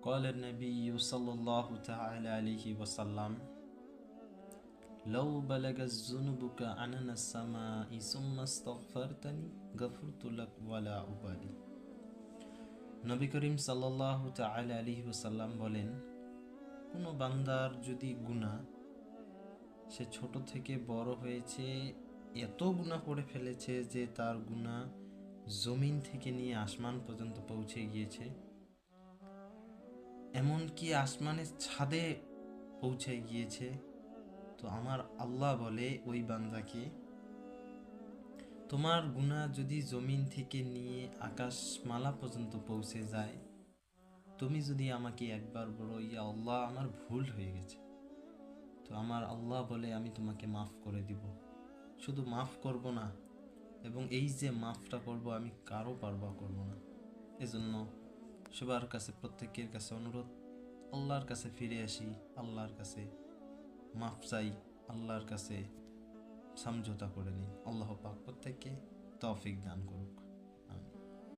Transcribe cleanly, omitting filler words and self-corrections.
قال النبي صلى الله تعالى عليه وسلم لو بلغ ذنوبك عنان السماء ثم استغفرتني غفرت لك ولا أبالي। নবী করিম সাল্লাল্লাহু তাআলা আলাইহি ওয়াসাল্লাম বলেন, কোনো বান্দার যদি গুনাহ, সে ছোট থেকে বড় হয়েছে, এত গুনাহ করে ফেলেছে যে তার গুনাহ জমিন থেকে নিয়ে আসমান পর্যন্ত পৌঁছে গিয়েছে, এমনকি আসমানের ছাদে পৌঁছে গিয়েছে, তো আমার আল্লাহ বলে ওই বান্দাকে, তোমার গুনাহ যদি জমিন থেকে নিয়ে আকাশমালা পর্যন্ত পৌঁছে যায়, তুমি যদি আমাকে একবার বলো ইয়া আল্লাহ আমার ভুল হয়ে গেছে, তো আমার আল্লাহ বলে আমি তোমাকে মাফ করে দিব। শুধু মাফ করব না, এবং এই যে মাফটা করব আমি কারো পারবা করব না। এজন্য সবার কাছে, প্রত্যেকের কাছে অনুরোধ, আল্লাহর কাছে ফিরে আসি, আল্লাহর কাছে মাফ চাই, আল্লাহর কাছে সমঝোতা করে নিই। আল্লাহ পাক প্রত্যেককে তৌফিক দান করুন।